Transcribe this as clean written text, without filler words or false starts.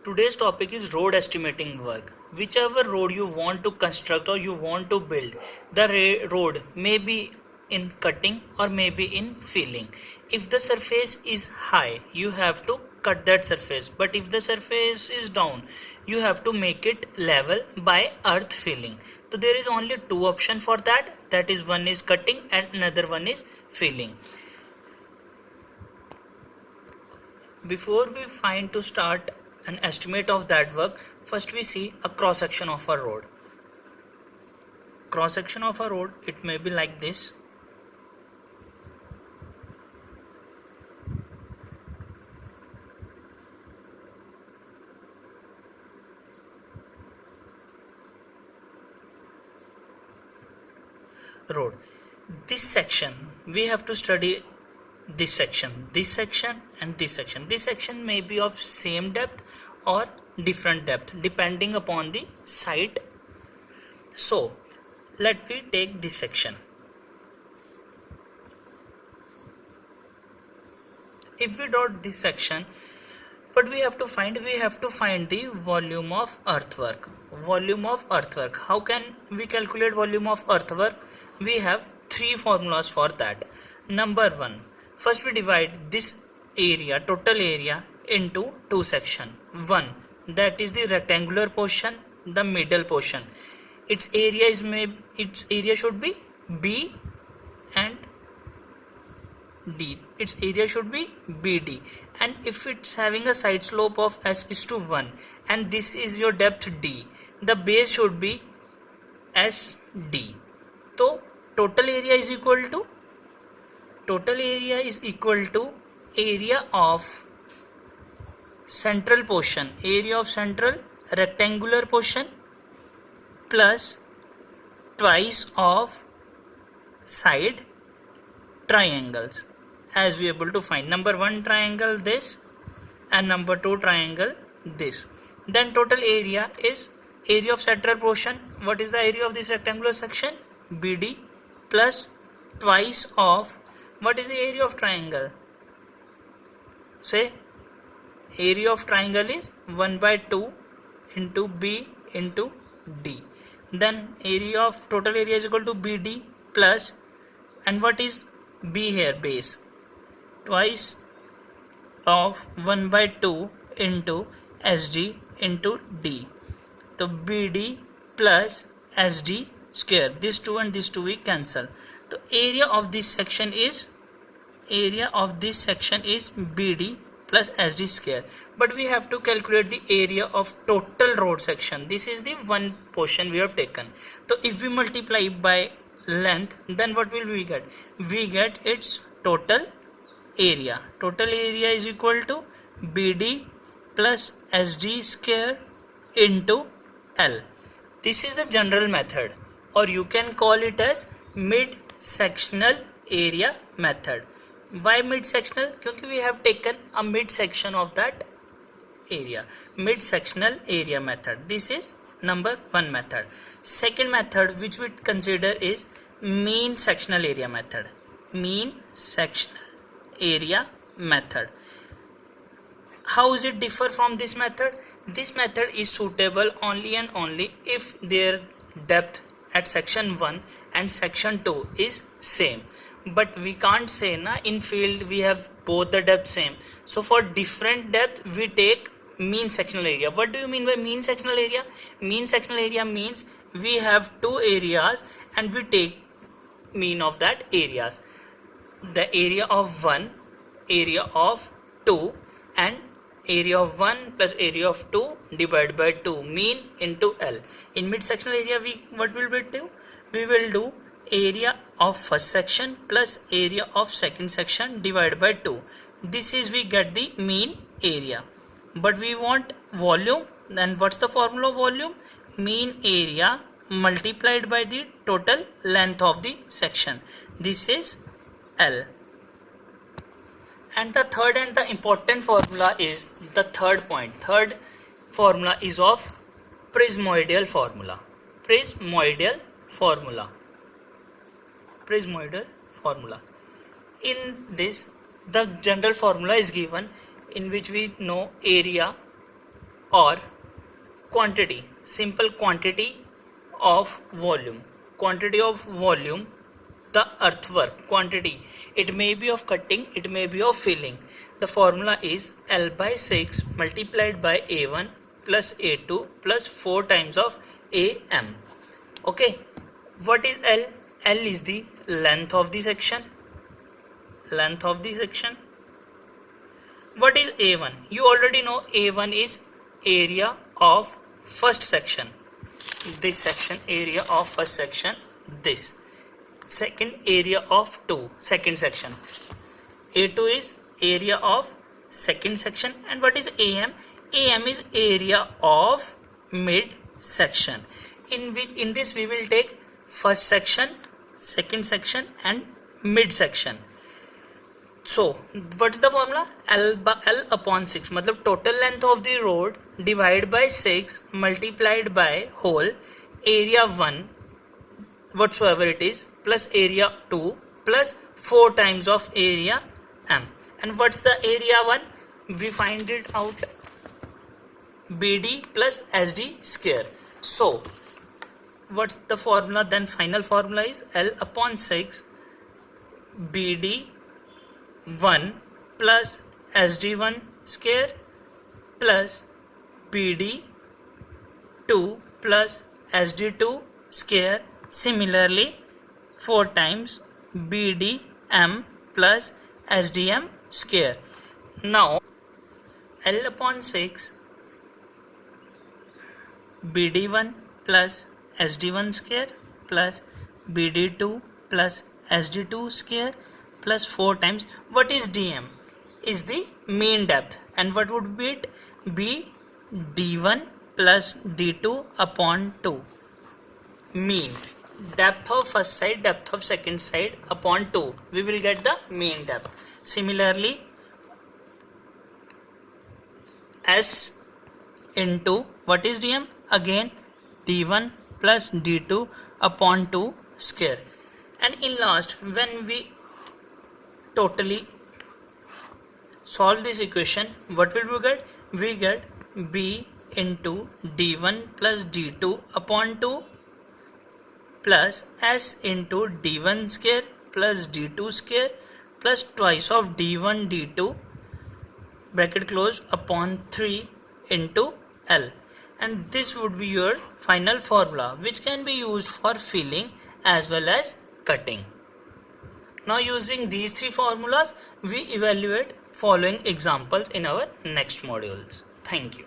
Today's topic is road estimating work. Whichever road you want to construct or you want to build, the road may be in cutting or maybe in filling. If the surface is high, you have to cut that surface, but if the surface is down, you have to make it level by earth filling. So there is only two options for that, that is one is cutting and another one is filling. Before we find to start an estimate of that work, first we see a cross section of a road. Cross section of a road, it may be like this. Road. This section we have to study this section and this section. This section may be of same depth or different depth depending upon the site. So let me take this section. If we dot this section, what we have to find? We have to find the volume of earthwork. Volume of earthwork. How can we calculate volume of earthwork? We have three formulas for that. Number one, first we divide this area, total area, into two sections. One, that is the rectangular portion, the middle portion. Its area should be B and D. Its area should be BD. And if it's having a side slope of S is to 1 and this is your depth D, the base should be SD. So total area is equal to area of central portion, area of central rectangular portion plus twice of side triangles, as we are able to find. Number one triangle this and number two triangle this. Then total area is area of central portion. What is the area of this rectangular section? BD plus twice of, what is the area of triangle? Say area of triangle is 1 by 2 into B into D. Then area of total area is equal to BD plus, and what is B here? Base. Twice of 1 by 2 into SD into D. So BD plus SD square. This 2 and this 2 we cancel. The area of this section is BD plus SD square. But we have to calculate the area of total road section. This is the one portion we have taken. So if we multiply by length, then what will we get? We get its total area. Total area is equal to BD plus SD square into L. This is the general method, or you can call it as mid-sectional area method. Why mid-sectional? Because we have taken a mid-section of that area. Mid-sectional area method. This is number one method. Second method which we consider is mean sectional area method. Mean sectional area method. How is it differ from this method? This method is suitable only and only if their depth at section 1 and section 2 is same. But we can't say na, in field we have both the depth same. So for different depth we take mean sectional area. What do you mean by mean sectional area? Mean sectional area means we have two areas and we take mean of that areas. The area of 1, area of 2 and area of 1 plus area of 2 divided by 2, mean into L. In mid sectional area what will we do? We will do area of first section plus area of second section divided by 2. This is we get the mean area. But we want volume. Then what's the formula of volume? Mean area multiplied by the total length of the section. This is L. And the third and the important formula is the third point. Third formula is of prismoidal formula. Prismoidal formula. In this, the general formula is given in which we know area or quantity, simple quantity of volume, the earthwork quantity. It may be of cutting, it may be of filling. The formula is L by 6 multiplied by A1 plus A2 plus 4 times of AM. Okay, what is L? L is the length of the section. What is A1? You already know A1 is area of first section. This section, area of first section. This second, area of second section. A2 is area of second section. And what is AM? AM is area of mid section. In this we will take first section, second section and mid section. So what's the formula? L upon 6, मतलब total length of the road divided by 6 multiplied by whole area 1 whatsoever it is plus area 2 plus 4 times of area M. And what's the area 1? We find it out, BD plus SD square. So what's the formula then? Final formula is L upon 6 BD 1 plus SD1 square plus BD 2 plus SD2 square. Similarly 4 times BDM plus SDM square. Now L upon 6 BD1 plus SD1 square plus BD2 plus SD2 square plus 4 times, what is DM? Is the mean depth. And what would be it? Be D1 plus D2 upon 2. Mean depth of first side, depth of second side upon 2. We will get the mean depth. Similarly S into what is DM? Again D1 plus D2 upon 2 square. And in last, when we totally solve this equation, what will we get? We get B into D1 plus D2 upon 2 plus S into D1 square plus D2 square plus twice of D1 D2 bracket close upon 3 into L. And this would be your final formula, which can be used for filling as well as cutting. Now using these 3 formulas, we evaluate following examples in our next modules. Thank you.